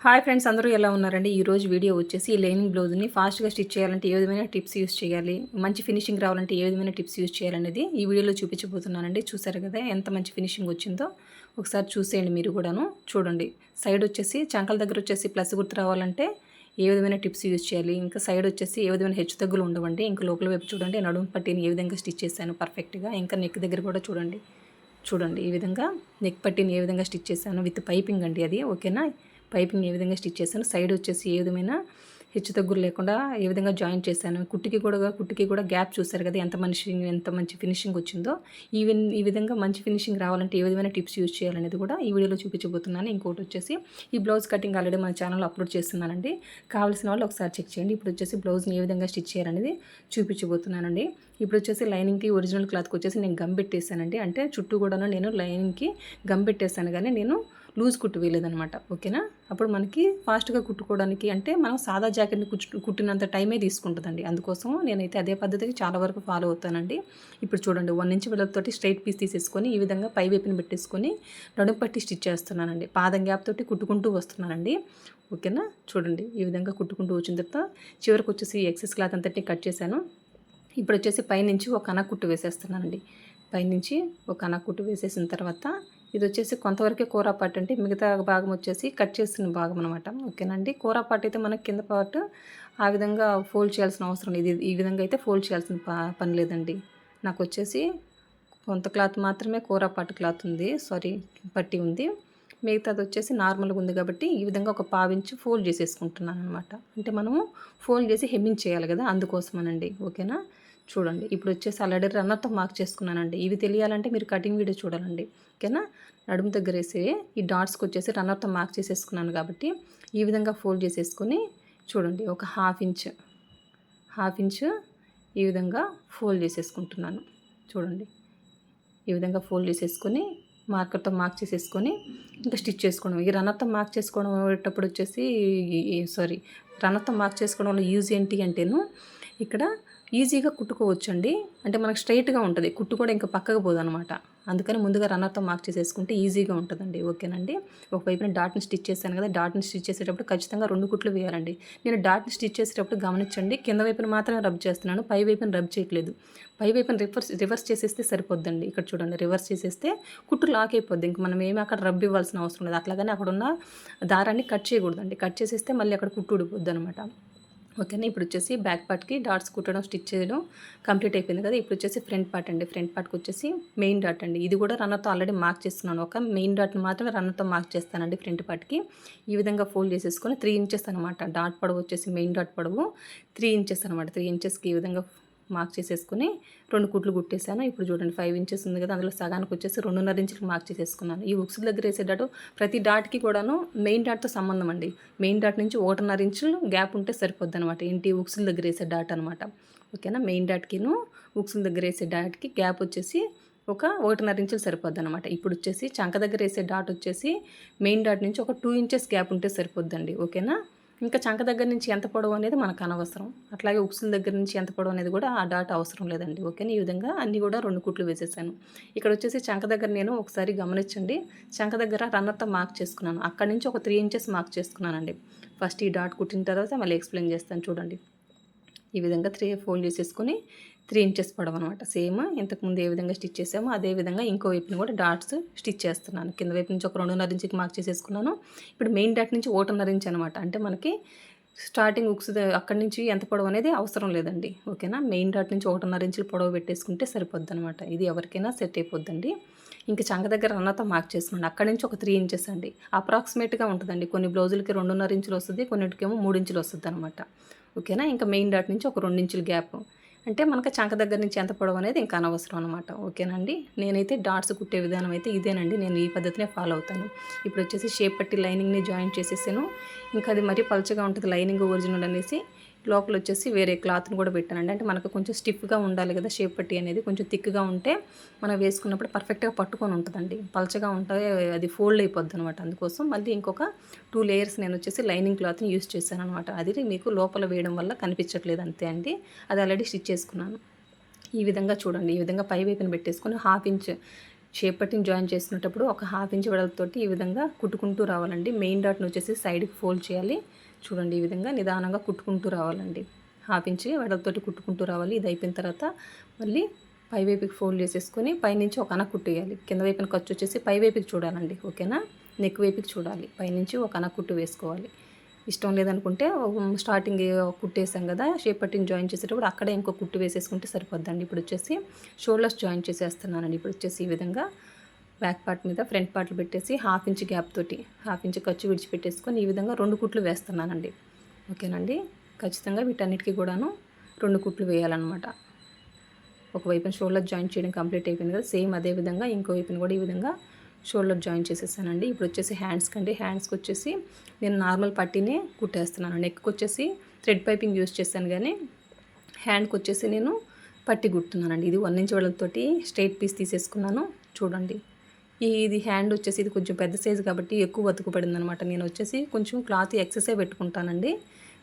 Hi friends, అందరూ ఎలా ఉన్నారండి? ఈరోజు వీడియో వచ్చేసి ఈ లైనింగ్ బ్లౌజ్ని ఫాస్ట్గా స్టిచ్ చేయాలంటే ఏ విధమైన టిప్స్ యూస్ చేయాలి, మంచి ఫినిషింగ్ రావాలంటే ఏ విధమైన టిప్స్ యూస్ చేయాలనేది ఈ వీడియోలో చూపించబోతున్నానండి. చూసారు కదా ఎంత మంచి ఫినిషింగ్ వచ్చిందో. ఒకసారి చూసేయండి మీరు కూడాను. చూడండి, సైడ్ వచ్చేసి చంకల దగ్గర వచ్చేసి ప్లస్ గుర్తు రావాలంటే ఏ విధమైన టిప్స్ యూస్ చేయాలి, ఇంకా సైడ్ వచ్చేసి ఏ విధమైన హెచ్చు తగ్గులు ఉండవండి. ఇంకా లోపల వైపు చూడండి, నడుము పట్టిని ఏ విధంగా స్టిచ్ చేశాను పర్ఫెక్ట్గా. ఇంకా నెక్ దగ్గర కూడా చూడండి ఈ విధంగా నెక్ పట్టిని ఏ విధంగా స్టిచ్ చేశాను విత్ పైపింగ్ అండి అది. ఓకేనా? పైపింగ్ ఏ విధంగా స్టిచ్ చేశాను, సైడ్ వచ్చేసి ఏ విధమైన హెచ్చు తగ్గులు లేకుండా ఏ విధంగా జాయిన్ చేశాను, కుట్టికి కూడా గ్యాప్ చూసారు కదా ఎంత మంచి ఫినిషింగ్ వచ్చిందో. ఈ విధంగా మంచి ఫినిషింగ్ రావాలంటే ఏ విధమైన టిప్స్ యూజ్ చేయాలనేది కూడా ఈ వీడియోలో చూపించబోతున్నాను. ఇంకోటి వచ్చేసి ఈ బ్లౌజ్ కటింగ్ ఆల్రెడీ మన ఛానల్లో అప్లోడ్ చేస్తున్నానండి. కావాల్సిన వాళ్ళు ఒకసారి చెక్ చేయండి. ఇప్పుడు వచ్చేసి బ్లౌజ్ని ఏ విధంగా స్టిచ్ చేయాలనేది చూపించబోతున్నానండి. ఇప్పుడు వచ్చేసి లైనింగ్కి ఒరిజినల్ క్లాత్కి వచ్చేసి నేను గమ్ పెట్టేశానండి. అంటే చుట్టూ కూడాను నేను లైనింగ్కి గమ్ పెట్టేశాను, కానీ నేను లూజ్ కుట్టు వేయలేదనమాట. ఓకేనా? అప్పుడు మనకి ఫాస్ట్గా కుట్టుకోవడానికి, అంటే మనం సాదా జాకెట్ని కుట్టినంత టైమే తీసుకుంటుందండి. అందుకోసం నేనైతే అదే పద్ధతికి చాలా వరకు ఫాలో అవుతానండి. ఇప్పుడు చూడండి, 1 ఇంచ్ వెడల్పుతోటి స్ట్రైట్ పీస్ తీసేసుకొని ఈ విధంగా పై వైపుని పెట్టేసుకొని నడుము పట్టి స్టిచ్ చేస్తున్నానండి. పాదం గ్యాప్ తోటి కుట్టుకుంటూ వస్తున్నానండి. ఓకేనా? చూడండి, ఈ విధంగా కుట్టుకుంటూ వచ్చిన తర్వాత చివరికి వచ్చేసి ఎక్సెస్ క్లాత్ అంతటిని కట్ చేశాను. ఇప్పుడు వచ్చేసి పైనుంచి ఒక అనకుట్టు వేసేస్తున్నానండి. పైనుంచి ఒక అనకుట్టు వేసేసిన తర్వాత ఇది వచ్చేసి కొంతవరకే కూర పార్ట్, అంటే మిగతా భాగం వచ్చేసి కట్ చేసిన భాగం అనమాట. ఓకేనండి? కూర పార్ట్ అయితే మనకి కింద పార్ట్ ఆ విధంగా ఫోల్డ్ చేయాల్సిన అవసరం లేదు. ఈ విధంగా అయితే ఫోల్డ్ చేయాల్సిన పని లేదండి. నాకు వచ్చేసి కొంత క్లాత్ మాత్రమే కూర పార్ట్ క్లాత్ ఉంది, పట్టి ఉంది. మిగతాది వచ్చేసి నార్మల్గా ఉంది కాబట్టి ఈ విధంగా ఒక పావించి ఫోల్డ్ చేసేసుకుంటున్నాను అనమాట. అంటే మనము ఫోల్డ్ చేసి హెమ్మింగ్ చేయాలి కదా, అందుకోసమనండి. ఓకేనా? చూడండి, ఇప్పుడు వచ్చేసి ఆల్రెడీ రన్నర్తో మార్క్ చేసుకున్నానండి. ఇవి తెలియాలంటే మీరు కటింగ్ వీడియో చూడాలండి. ఓకేనా? నడుము దగ్గర వేసి ఈ డాట్స్కి వచ్చేసి రన్నర్తో మార్క్ చేసేసుకున్నాను కాబట్టి ఈ విధంగా ఫోల్డ్ చేసేసుకొని చూడండి, ఒక హాఫ్ ఇంచ్ ఈ విధంగా ఫోల్డ్ చేసేసుకుంటున్నాను. చూడండి, ఈ విధంగా ఫోల్డ్ చేసేసుకొని మార్కర్తో మార్క్ చేసేసుకొని ఇంకా స్టిచ్ చేసుకోవడం. ఈ రన్నర్తో మార్క్ చేసుకోవడం అయ్యేటప్పుడు వచ్చేసి రన్నర్తో మార్క్ చేసుకోవడంలో యూజ్ ఏంటి అంటేను, ఇక్కడ ఈజీగా కుట్టుకోవచ్చండి. అంటే మనకు స్ట్రైట్గా ఉంటుంది, కుట్టు కూడా ఇంకా పక్కకు పోదనమాట. అందుకని ముందుగా రన్నర్తో మార్క్ చేసేసుకుంటే ఈజీగా ఉంటుందండి. ఓకేనండి? ఒకవైపున డాట్ని స్టిచ్ చేశాను కదా, డాట్ని స్టిచ్ చేసేటప్పుడు ఖచ్చితంగా 2 కుట్లు వేయాలండి. నేను డాట్ని స్టిచ్ చేసేటప్పుడు గమనించండి, కింద వైపున మాత్రమే రబ్ చేస్తున్నాను, పై వైపున రబ్ చేయట్లేదు. పై వైపున రివర్స్ చేసేస్తే సరిపోద్దండి. ఇక్కడ చూడండి, రివర్స్ చేసేస్తే కుట్టు లాక్ అయిపోద్ది. ఇంక మనం ఏమి అక్కడ రబ్ ఇవ్వాల్సిన అవసరం లేదు. అట్లాగని అక్కడ ఉన్న దారాన్ని కట్ చేయకూడదండి. కట్ చేసేస్తే మళ్ళీ అక్కడ కుట్టు ఊడిపోద్ది అనమాట. ఓకేనా? ఇప్పుడు వచ్చేసి బ్యాక్ పార్ట్కి డాట్స్ కుట్టడం, స్టిచ్ చేయడం కంప్లీట్ అయిపోయింది కదా. ఇప్పుడు వచ్చేసి ఫ్రంట్ పార్ట్ అండి. ఫ్రంట్ పార్ట్కి వచ్చేసి మెయిన్ డాట్ అండి. ఇది కూడా రన్నర్తో ఆల్రెడీ మార్క్ చేస్తున్నాను. ఒక మెయిన్ డాట్ని మాత్రమే రన్నర్తో మార్క్ చేస్తానండి ఫ్రంట్ పార్ట్కి. ఈ విధంగా ఫోల్డ్ చేసేసుకొని 3 ఇంచెస్ అనమాట. డాట్ పొడవు వచ్చేసి మెయిన్ డాట్ పొడవు 3 ఇంచెస్ అనమాట. 3 ఇంచెస్కి ఈ విధంగా మార్క్ చేసేసుకుని 2 కుట్లు కుట్టేశాను. ఇప్పుడు చూడండి, 5 ఇంచెస్ ఉంది కదా, అందులో సగానికి వచ్చేసి 2.5 ఇంచులకు మార్క్ చేసేసుకున్నాను. ఈ ఉక్స్ దగ్గర వేసేటట్టు ప్రతి డాట్కి కూడాను మెయిన్ డాట్తో సంబంధం అండి. మెయిన్ డాట్ నుంచి 1.5 ఇంచులు గ్యాప్ ఉంటే సరిపోద్ది అనమాట. ఏంటి, ఉక్సుల దగ్గర వేసే డాట్ అనమాట. ఓకేనా? మెయిన్ డాట్కిను ఉక్సుల దగ్గర వేసే డాట్కి గ్యాప్ వచ్చేసి ఒక 1.5 ఇంచులు సరిపోద్ది అనమాట. ఇప్పుడు వచ్చేసి చంక దగ్గర వేసే డాట్ వచ్చేసి మెయిన్ డాట్ నుంచి ఒక 2 ఇంచెస్ గ్యాప్ ఉంటే సరిపోద్దండి. ఓకేనా? ఇంకా చంక దగ్గర నుంచి ఎంత పొడవు అనేది మనకు అనవసరం. అట్లాగే ఉక్సుల దగ్గర నుంచి ఎంత పొడవు అనేది కూడా ఆ డాట్ అవసరం లేదండి. ఓకేనా? ఈ విధంగా అన్నీ కూడా 2 కుట్లు వేసేసాను. ఇక్కడ వచ్చేసి చంక దగ్గర నేను ఒకసారి గమనించండి, చంక దగ్గర రన్నర్తో మార్క్ చేసుకున్నాను. అక్కడ నుంచి ఒక 3 ఇంచెస్ మార్క్ చేసుకున్నానండి. ఫస్ట్ ఈ డాట్ కుట్టిన తర్వాత మళ్ళీ ఎక్స్ప్లెయిన్ చేస్తాను. చూడండి, ఈ విధంగా 3 ఫోల్డ్ చేసేసుకొని 3 ఇంచెస్ పొడవు అనమాట. సేమ్ ఇంతకుముందు ఏ విధంగా స్టిచ్ చేసామో అదే విధంగా ఇంకో వైపుని కూడా డాట్స్ స్టిచ్ చేస్తున్నాను. కింద వైపు నుంచి ఒక 2.5 ఇంచుకి మార్క్ చేసేసుకున్నాను. ఇప్పుడు మెయిన్ డాట్ నుంచి 1.5 ఇంచ్ అనమాట. అంటే మనకి స్టార్టింగ్ ఉక్స్ అక్కడి నుంచి ఎంత పొడవు అనేది అవసరం లేదండి. ఓకేనా? మెయిన్ డాట్ నుంచి 1.5 ఇంచులు పొడవు పెట్టేసుకుంటే సరిపోద్ది అనమాట. ఇది ఎవరికైనా సెట్ అయిపోద్దండి. ఇంకా చంక దగ్గర రన్నర్తో మార్క్ చేసుకున్నాను. అక్కడి నుంచి ఒక 3 ఇంచెస్ అండి. అప్రాక్సిమేట్గా ఉంటుందండి. కొన్ని బ్లౌజులకి 2.5 ఇంచులు వస్తుంది, కొన్నిటికేమో 3 ఇంచులు వస్తుంది అనమాట. ఓకేనా? ఇంకా మెయిన్ డాట్ నుంచి ఒక 2 ఇంచుల గ్యాప్, అంటే మనకు చంక దగ్గర నుంచి ఎంత పొడవు అనేది ఇంకా అనవసరం అనమాట. ఓకేనండి? నేనైతే డాట్స్ కుట్టే విధానం అయితే ఇదేనండి. నేను ఈ పద్ధతినే ఫాలో అవుతాను. ఇప్పుడు వచ్చేసి షేప్ పట్టి లైనింగ్ని జాయిన్ చేసేసాను. ఇంకా అది మరీ పలుచగా ఉంటుంది లైనింగ్ ఒరిజినల్ అనేసి లోపల వచ్చేసి వేరే క్లాత్ని కూడా పెట్టానండి. అంటే మనకు కొంచెం స్టిఫ్గా ఉండాలి కదా, షేప్ పట్టి అనేది కొంచెం థిక్గా ఉంటే మనం వేసుకున్నప్పుడు పర్ఫెక్ట్గా పట్టుకొని ఉంటుందండి. పలుచగా ఉంటే అది ఫోల్డ్ అయిపోద్ది అనమాట. అందుకోసం మళ్ళీ ఇంకొక 2 లేయర్స్ నేను వచ్చేసి లైనింగ్ క్లాత్ని యూస్ చేశాను అనమాట. అది మీకు లోపల వేయడం వల్ల కనిపించట్లేదు అంతే అండి. అది ఆల్రెడీ స్టిచ్ చేసుకున్నాను. ఈ విధంగా చూడండి, ఈ విధంగా పై వైపున పెట్టేసుకొని 1/2 ఇంచ్ షేప్ పట్టిని జాయిన్ చేసుకునేటప్పుడు ఒక హాఫ్ ఇంచ్ వెడల్పుతోటి ఈ విధంగా కుట్టుకుంటూ రావాలండి. మెయిన్ డాట్ని వచ్చేసి సైడ్కి ఫోల్డ్ చేయాలి. చూడండి ఈ విధంగా నిదానంగా కుట్టుకుంటూ రావాలండి. హాఫ్ ఇంచ్ వెడల్పుతోటి కుట్టుకుంటూ రావాలి. ఇది అయిపోయిన తర్వాత మళ్ళీ పై వైపుకి ఫోల్డ్ చేసేసుకొని పైనుంచి ఒక అన కుట్టు వేయాలి. కింద వైపున ఖర్చు వచ్చేసి పై వైపుకి చూడాలండి. ఓకేనా, నెక్ వైపుకి చూడాలి. పైనుంచి ఒక అన కుట్టు వేసుకోవాలి. ఇష్టం లేదనుకుంటే స్టార్టింగ్ కుట్టేసాం కదా, షేప్ పట్టిని జాయిన్ చేసేటప్పుడు అక్కడే ఇంకో కుట్టు వేసేసుకుంటే సరిపోద్దండి. ఇప్పుడు వచ్చేసి షోల్డర్స్ జాయిన్ చేసేస్తున్నానండి. ఇప్పుడు వచ్చేసి ఈ విధంగా బ్యాక్ పార్ట్ మీద ఫ్రంట్ పార్ట్లు పెట్టేసి హాఫ్ ఇంచ్ గ్యాప్ తోటి హాఫ్ ఇంచ్ ఖర్చు విడిచిపెట్టేసుకొని ఈ విధంగా 2 కుట్లు వేస్తున్నానండి. ఓకేనండి, ఖచ్చితంగా వీటన్నిటికీ కూడాను 2 కుట్లు వేయాలన్నమాట. ఒకవైపున షోల్డర్ జాయిన్ చేయడం కంప్లీట్ అయిపోయింది కదా, సేమ్ అదే విధంగా ఇంకో వైపున కూడా ఈ విధంగా షోల్డర్ జాయిన్ చేసేసానండి. ఇప్పుడు వచ్చేసి హ్యాండ్స్కి వచ్చేసి నేను నార్మల్ పట్టీనే కుట్టేస్తున్నాను. నెక్కి వచ్చేసి థ్రెడ్ పైపింగ్ యూస్ చేశాను, కానీ హ్యాండ్కి వచ్చేసి నేను పట్టి కుడుతున్నానండి. ఇది 1 ఇంచ్ వెడల్పుతోటి స్ట్రైట్ పీస్ తీసేసుకున్నాను. చూడండి, ఇది హ్యాండ్ వచ్చేసి ఇది కొంచెం పెద్ద సైజు కాబట్టి ఎక్కువ బతుకు పడింది అనమాట. నేను వచ్చేసి కొంచెం క్లాత్ ఎక్సెసే పెట్టుకుంటానండి.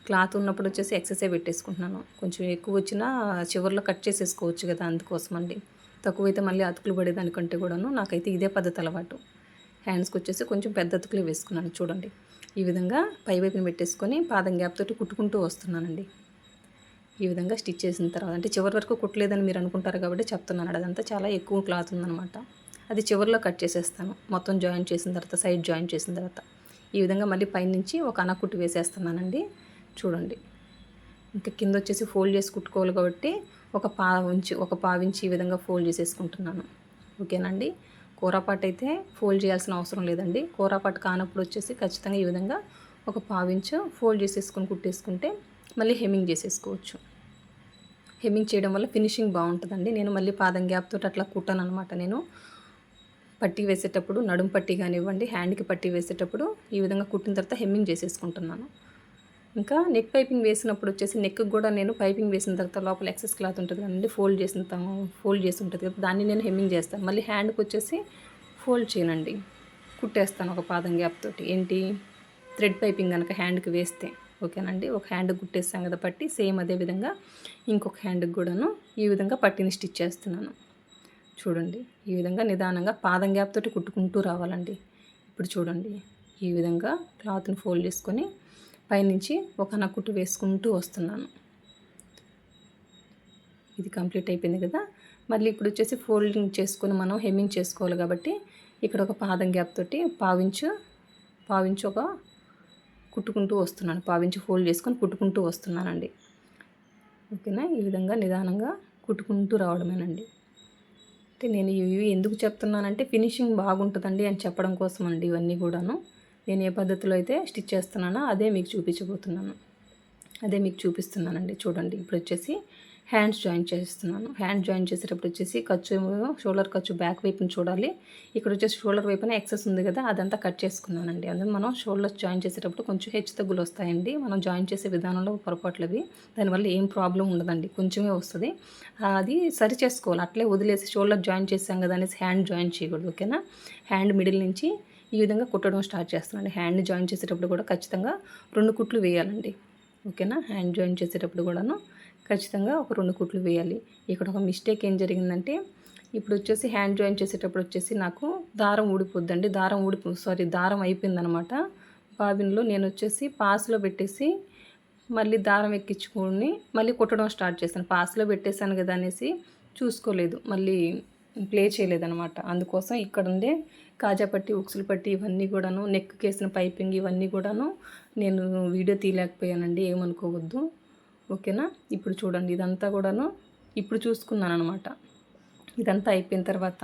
క్లాత్ ఉన్నప్పుడు వచ్చేసి ఎక్సెసే పెట్టేసుకుంటున్నాను. కొంచెం ఎక్కువ వచ్చినా చివర్లో కట్ చేసేసుకోవచ్చు కదా, అందుకోసం అండి. తక్కువైతే మళ్ళీ అతుకులు పడేదానికంటే కూడాను నాకైతే ఇదే పద్ధతి అలవాటు. హ్యాండ్స్కి వచ్చేసి కొంచెం పెద్ద అతుకులే వేసుకున్నాను. చూడండి, ఈ విధంగా పై వైపున పెట్టేసుకొని పాదం గ్యాప్ తోటి కుట్టుకుంటూ వస్తున్నానండి. ఈ విధంగా స్టిచ్ చేసిన తర్వాత, అంటే చివరి వరకు కుట్టలేదని మీరు అనుకుంటారు కాబట్టి చెప్తున్నాను. అదంతా చాలా ఎక్కువ క్లాత్ ఉందన్నమాట. అది చివరిలో కట్ చేసేస్తాను. మొత్తం జాయిన్ చేసిన తర్వాత, సైడ్ జాయిన్ చేసిన తర్వాత ఈ విధంగా మళ్ళీ పైనుంచి ఒక అనకుట్టు వేసేస్తున్నానండి. చూడండి, ఇంకా కింద వచ్చేసి ఫోల్డ్ చేసి కుట్టుకోవాలి కాబట్టి ఒక పావించి ఈ విధంగా ఫోల్డ్ చేసేసుకుంటున్నాను. ఓకేనండి, కూరపాటు అయితే ఫోల్డ్ చేయాల్సిన అవసరం లేదండి. కూరపాటు కానప్పుడు వచ్చేసి ఖచ్చితంగా ఈ విధంగా ఒక పావించు ఫోల్డ్ చేసేసుకొని కుట్టేసుకుంటే మళ్ళీ హెమ్మింగ్ చేసేసుకోవచ్చు. హెమ్మింగ్ చేయడం వల్ల ఫినిషింగ్ బాగుంటుందండి. నేను మళ్ళీ పాదం గ్యాప్ తోటి అట్లా కుట్టాను అనమాట. నేను పట్టీ వేసేటప్పుడు, నడుము పట్టీ కానివ్వండి, హ్యాండ్కి పట్టీ వేసేటప్పుడు ఈ విధంగా కుట్టిన తర్వాత హెమ్మింగ్ చేసేసుకుంటున్నాను. ఇంకా నెక్ పైపింగ్ వేసినప్పుడు వచ్చేసి నెక్కి కూడా నేను పైపింగ్ వేసిన తర్వాత లోపల ఎక్సెస్ క్లాత్ ఉంటుంది కదండి, ఫోల్డ్ చేసి ఉంటుంది కదా, దాన్ని నేను హెమ్మింగ్ చేస్తాను. మళ్ళీ హ్యాండ్కి వచ్చేసి ఫోల్డ్ చేయనండి, కుట్టేస్తాను ఒక పాదం గ్యాప్ తోటి. ఏంటి, థ్రెడ్ పైపింగ్ కనుక హ్యాండ్కి వేస్తే. ఓకేనండి, ఒక హ్యాండ్కి కుట్టేస్తాం కదా పట్టి, సేమ్ అదే విధంగా ఇంకొక హ్యాండ్కి కూడాను ఈ విధంగా పట్టిని స్టిచ్ చేస్తున్నాను. చూడండి, ఈ విధంగా నిదానంగా పాదం గ్యాప్ తోటి కుట్టుకుంటూ రావాలండి. ఇప్పుడు చూడండి, ఈ విధంగా క్లాత్ని ఫోల్డ్ చేసుకొని పైనుంచి ఒక నక్కుట్టు వేసుకుంటూ వస్తున్నాను. ఇది కంప్లీట్ అయిపోయింది కదా. మళ్ళీ ఇప్పుడు వచ్చేసి ఫోల్డింగ్ చేసుకొని మనం హెమ్మింగ్ చేసుకోవాలి కాబట్టి ఇక్కడ ఒక పాదం గ్యాప్ తోటి పావించి ఒక కుట్టుకుంటూ వస్తున్నాను. పావించి ఫోల్డ్ చేసుకొని కుట్టుకుంటూ వస్తున్నానండి. ఓకేనా, ఈ విధంగా నిదానంగా కుట్టుకుంటూ రావడమేనండి. అంటే నేను ఇవి ఎందుకు చెప్తున్నానంటే ఫినిషింగ్ బాగుంటుందండి అని చెప్పడం కోసం అండి. ఇవన్నీ కూడాను నేను ఏ పద్ధతిలో అయితే స్టిచ్ చేస్తున్నానో అదే మీకు చూపిస్తున్నానండి. చూడండి, ఇప్పుడు వచ్చేసి హ్యాండ్స్ జాయిన్ చేస్తున్నాను. హ్యాండ్ జాయిన్ చేసేటప్పుడు వచ్చేసి షోల్డర్ ఖర్చు బ్యాక్ వైపుని చూడాలి. ఇక్కడ వచ్చేసి షోల్డర్ వైపున ఎక్సెస్ ఉంది కదా, అదంతా కట్ చేసుకున్నానండి. అందులో మనం షోల్డర్స్ జాయిన్ చేసేటప్పుడు కొంచెం హెచ్చు తగ్గులు వస్తాయండి. మనం జాయిన్ చేసే విధానంలో పొరపాట్లవి, దానివల్ల ఏం ప్రాబ్లం ఉండదండి, కొంచెమే వస్తుంది. అది సరి చేసుకోవాలి. అట్లే వదిలేసి షోల్డర్ జాయిన్ చేసాం కదా అనేసి హ్యాండ్ జాయిన్ చేయకూడదు. ఓకేనా, హ్యాండ్ మిడిల్ నుంచి ఈ విధంగా కుట్టడం స్టార్ట్ చేస్తున్నాను. హ్యాండ్ జాయిన్ చేసేటప్పుడు కూడా ఖచ్చితంగా 2 కుట్లు వేయాలండి. ఓకేనా, హ్యాండ్ జాయిన్ చేసేటప్పుడు కూడాను ఖచ్చితంగా ఒక 2 కుట్లు వేయాలి. ఇక్కడ ఒక మిస్టేక్ ఏం జరిగిందంటే, ఇప్పుడు వచ్చేసి హ్యాండ్ జాయిన్ చేసేటప్పుడు వచ్చేసి నాకు దారం ఊడిపోద్దండి. దారం అయిపోయిందనమాట. బాబిన్లో నేను వచ్చేసి పాస్లో పెట్టేసి మళ్ళీ దారం ఎక్కించుకొని మళ్ళీ కుట్టడం స్టార్ట్ చేశాను. పాస్లో పెట్టేశాను కదా అనేసి చూసుకోలేదు, మళ్ళీ ప్లే చేయలేదనమాట. అందుకోసం ఇక్కడ ఉండే కాజా పట్టి, ఉక్సులు పట్టి ఇవన్నీ కూడాను, నెక్ కేసిన పైపింగ్ ఇవన్నీ కూడాను నేను వీడియో తీయలేకపోయానండి, ఏమనుకోవద్దు. ఓకేనా, ఇప్పుడు చూడండి, ఇదంతా కూడాను ఇప్పుడు చూసుకున్నాను అనమాట. ఇదంతా అయిపోయిన తర్వాత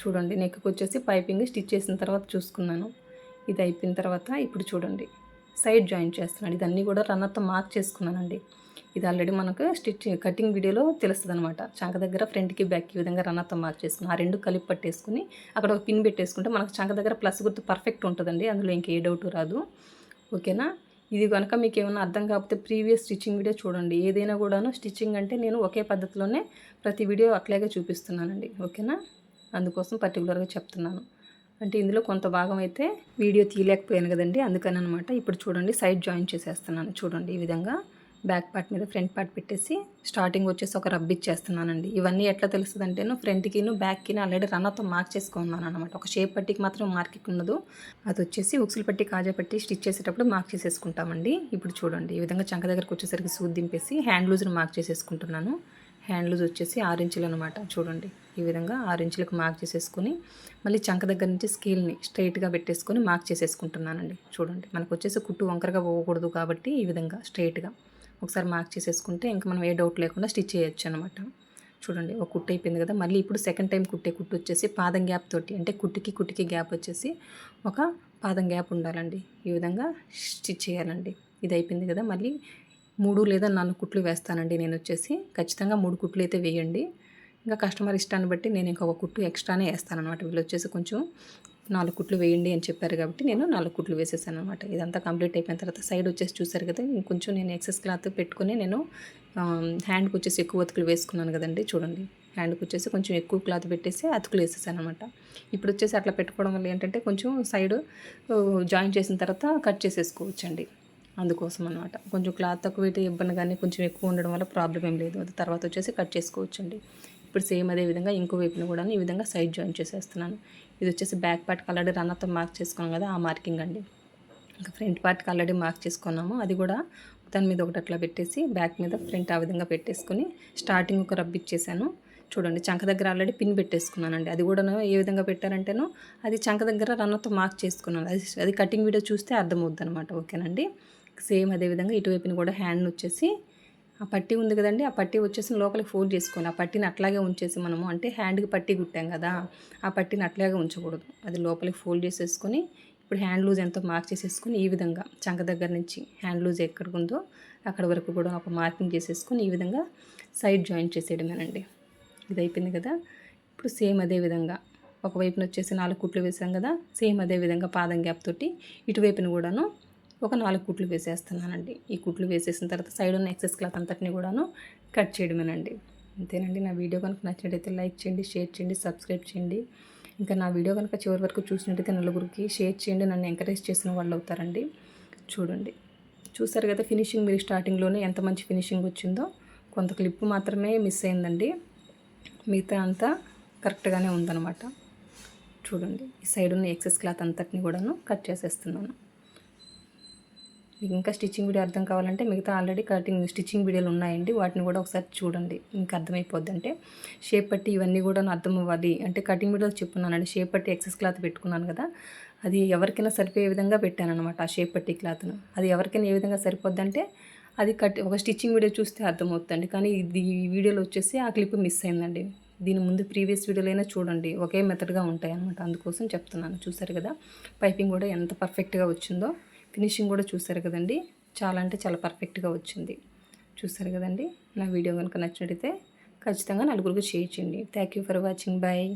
చూడండి, నెక్కి వచ్చేసి పైపింగ్ స్టిచ్ చేసిన తర్వాత చూసుకున్నాను. ఇది అయిపోయిన తర్వాత ఇప్పుడు చూడండి, సైడ్ జాయిన్ చేస్తున్నాను. ఇదన్నీ కూడా రన్నర్తో మార్క్ చేసుకున్నానండి. ఇది ఆల్రెడీ మనకు కటింగ్ వీడియోలో తెలుస్తుంది అనమాట. చంక దగ్గర ఫ్రంట్కి బ్యాక్కి ఈ విధంగా రన్నర్తో మార్క్ చేసుకుని ఆ 2 కలిపి పట్టేసుకుని అక్కడ ఒక పిన్ పెట్టేసుకుంటే మనకు చంక దగ్గర ప్లస్ గుర్తు పర్ఫెక్ట్ ఉంటుందండి. అందులో ఇంకే డౌట్ రాదు. ఓకేనా, ఇది కనుక మీకు ఏమైనా అర్థం కాకపోతే ప్రీవియస్ స్టిచ్చింగ్ వీడియో చూడండి. ఏదైనా కూడాను స్టిచ్చింగ్ అంటే నేను ఒకే పద్ధతిలోనే ప్రతి వీడియో అట్లాగే చూపిస్తున్నానండి. ఓకేనా, అందుకోసం పర్టికులర్గా చెప్తున్నాను. అంటే ఇందులో కొంత భాగం అయితే వీడియో తీయలేకపోయాను కదండి, అందుకని అనమాట. ఇప్పుడు చూడండి, సైడ్ జాయిన్ చేసేస్తున్నాను. చూడండి, ఈ విధంగా బ్యాక్ పార్ట్ మీద ఫ్రంట్ పార్ట్ పెట్టేసి స్టార్టింగ్ వచ్చేసి ఒక రబ్ ఇచ్చేస్తున్నానండి. ఇవన్నీ ఎట్లా తెలుస్తుందంటేను ఫ్రంట్కిను బ్యాక్కిను ఆల్రెడీ రన్నర్తో మార్క్ చేసుకున్నాను అనమాట. ఒక షేప్ పట్టికి మాత్రం మార్కింగ్ ఉండదు. అది వచ్చేసి ఉక్సులు పట్టి కాజా పట్టి స్టిచ్ చేసేటప్పుడు మార్క్ చేసేసుకుంటామండి. ఇప్పుడు చూడండి ఈ విధంగా చంక దగ్గరకు వచ్చేసరికి సూది దింపేసి హ్యాండ్ లూజ్ని మార్క్ చేసేసుకుంటున్నాను. హ్యాండ్ లూజ్ వచ్చేసి 6 ఇంచులు అనమాట. చూడండి ఈ విధంగా 6 ఇంచులకు మార్క్ చేసేసుకొని మళ్ళీ చంక దగ్గర నుంచి స్కేల్ని స్ట్రైట్గా పెట్టేసుకొని మార్క్ చేసేసుకుంటున్నానండి. చూడండి మనకు వచ్చేసి కుట్టు వంకరగా పోకూడదు కాబట్టి ఈ విధంగా స్ట్రైట్గా ఒకసారి మార్క్ చేసేసుకుంటే ఇంకా మనం ఏ డౌట్ లేకుండా స్టిచ్ చేయొచ్చు అనమాట. చూడండి ఒక కుట్టు అయిపోయింది కదా. మళ్ళీ ఇప్పుడు సెకండ్ టైం కుట్టే కుట్టు వచ్చేసి పాదం గ్యాప్ తోటి, అంటే కుట్టుకి గ్యాప్ వచ్చేసి ఒక పాదం గ్యాప్ ఉండాలండి. ఈ విధంగా స్టిచ్ చేయాలండి. ఇది అయిపోయింది కదా. మళ్ళీ 3 లేదా 4 కుట్లు వేస్తానండి. నేను వచ్చేసి ఖచ్చితంగా 3 కుట్లు అయితే వేయండి. ఇంకా కస్టమర్ ఇష్టాన్ని బట్టి నేను ఇంకొక కుట్టు ఎక్స్ట్రానే వేస్తాను అనమాట. వీళ్ళు వచ్చేసి కొంచెం 4 కుట్లు వేయండి అని చెప్పారు కాబట్టి నేను 4 కుట్లు వేసేసాను అనమాట. ఇదంతా కంప్లీట్ అయిపోయిన తర్వాత సైడ్ వచ్చేసి చూసారు కదా, ఇంకొంచెం నేను ఎక్సెస్ క్లాత్ పెట్టుకుని నేను హ్యాండ్కి వచ్చేసి ఎక్కువ అతుకులు వేసుకున్నాను కదండి. చూడండి హ్యాండ్కి వచ్చేసి కొంచెం ఎక్కువ క్లాత్ పెట్టేసి అతుకులు వేసేసాను అనమాట. ఇప్పుడు వచ్చేసి అట్లా పెట్టుకోవడం వల్ల ఏంటంటే కొంచెం సైడ్ జాయిన్ చేసిన తర్వాత కట్ చేసేసుకోవచ్చండి. అందుకోసం అనమాట. కొంచెం క్లాత్ తక్కువ అయితే ఇబ్బంది, కానీ కొంచెం ఎక్కువ ఉండడం వల్ల ప్రాబ్లం ఏం లేదు. అది తర్వాత వచ్చేసి కట్ చేసుకోవచ్చండి. ఇప్పుడు సేమ్ అదే విధంగా ఇంకో వైపున కూడా ఈ విధంగా సైడ్ జాయిన్ చేసేస్తున్నాను. ఇది వచ్చేసి బ్యాక్ పార్ట్కి ఆల్రెడీ రన్నర్తో మార్క్ చేసుకున్నాం కదా, ఆ మార్కింగ్ అండి. ఇంకా ఫ్రంట్ పార్ట్కి ఆల్రెడీ మార్క్ చేసుకున్నాము. అది కూడా దాని మీద ఒకటి అట్లా పెట్టేసి బ్యాక్ మీద ఫ్రంట్ ఆ విధంగా పెట్టేసుకొని స్టార్టింగ్ ఒక రబ్ ఇచ్చేసాను. చూడండి చంక దగ్గర ఆల్రెడీ పిన్ పెట్టేసుకున్నానండి. అది కూడా ఏ విధంగా పెట్టారంటేనో అది చంక దగ్గర రన్నర్తో మార్క్ చేసుకున్నాను. అది కటింగ్ వీడియో చూస్తే అర్థమవుద్ది అనమాట. ఓకేనండి. సేమ్ అదేవిధంగా ఇటువైపుని కూడా హ్యాండ్ వచ్చేసి ఆ పట్టీ ఉంది కదండి, ఆ పట్టీ వచ్చేసి లోపలికి ఫోల్డ్ చేసుకోవాలి. ఆ పట్టీని అట్లాగే ఉంచేసి మనము అంటే హ్యాండ్కి పట్టీ కుట్టాం కదా, ఆ పట్టీని అట్లాగే ఉంచకూడదు. అది లోపలికి ఫోల్డ్ చేసేసుకొని ఇప్పుడు హ్యాండ్ లూజ్ ఎంతో మార్క్ చేసేసుకొని ఈ విధంగా చంక దగ్గర నుంచి హ్యాండ్ లూజ్ ఎక్కడ ఉందో అక్కడ వరకు కూడా ఒక మార్కింగ్ చేసేసుకొని ఈ విధంగా సైడ్ జాయిన్ చేసేయడమేనండి. ఇది అయిపోయింది కదా. ఇప్పుడు సేమ్ అదే విధంగా ఒకవైపున వచ్చేసి 4 కుట్లు వేసాం కదా, సేమ్ అదే విధంగా పాదం గ్యాప్ తోటి ఇటువైపున కూడాను ఒక 4 కుట్లు వేసేస్తున్నానండి. ఈ కుట్లు వేసేసిన తర్వాత సైడ్ ఉన్న ఎక్సెస్ క్లాత్ అంతటిని కూడాను కట్ చేయడమేనండి. అంతేనండి. నా వీడియో కనుక నచ్చినట్టయితే లైక్ చేయండి, షేర్ చేయండి, సబ్స్క్రైబ్ చేయండి. ఇంకా నా వీడియో కనుక చివరి వరకు చూసినట్టయితే నలుగురికి షేర్ చేయండి. నన్ను ఎంకరేజ్ చేసిన వాళ్ళు అవుతారండి. చూడండి చూసారు కదా ఫినిషింగ్, మీరు స్టార్టింగ్లోనే ఎంత మంచి ఫినిషింగ్ వచ్చిందో. కొంత క్లిప్ మాత్రమే మిస్ అయిందండి, మిగతా అంతా కరెక్ట్గానే ఉందన్నమాట. చూడండి ఈ సైడ్ ఉన్న ఎక్సెస్ క్లాత్ అంతటిని కూడాను కట్ చేసేస్తున్నాను. మీకు ఇంకా స్టిచ్చింగ్ వీడియో అర్థం కావాలంటే మిగతా ఆల్రెడీ స్టిచ్చింగ్ వీడియోలు ఉన్నాయండి, వాటిని కూడా ఒకసారి చూడండి. మీకు అర్థమైపోద్ది. అంటే షేప్ పట్టి ఇవన్నీ కూడా అర్థం అవ్వాలి అంటే కటింగ్ వీడియోలో చెప్పున్నానండి. షేప్ పట్టి ఎక్సెస్ క్లాత్ పెట్టుకున్నాను కదా, అది ఎవరికైనా సరిపోయే విధంగా పెట్టాను అనమాట. ఆ షేప్ పట్టి క్లాత్ను అది ఎవరికైనా ఏ విధంగా సరిపోద్ది అంటే అది ఒక స్టిచ్చింగ్ వీడియో చూస్తే అర్థమవుతుందండి. కానీ ఇది ఈ వీడియోలో వచ్చేసి ఆ క్లిప్ మిస్ అయిందండి. దీని ముందు ప్రీవియస్ వీడియోలైనా చూడండి, ఒకే మెథడ్గా ఉంటాయి అనమాట. అందుకోసం చెప్తున్నాను. చూసారు కదా పైపింగ్ కూడా ఎంత పర్ఫెక్ట్గా వచ్చిందో, ఫినిషింగ్ కూడా చూసారు కదండి, చాలా అంటే చాలా పర్ఫెక్ట్గా వచ్చింది. చూసారు కదండి. నా వీడియో కనుక నచ్చినట్టయితే ఖచ్చితంగా నలుగురికి షేర్ చేయండి. Thank you for watching. Bye.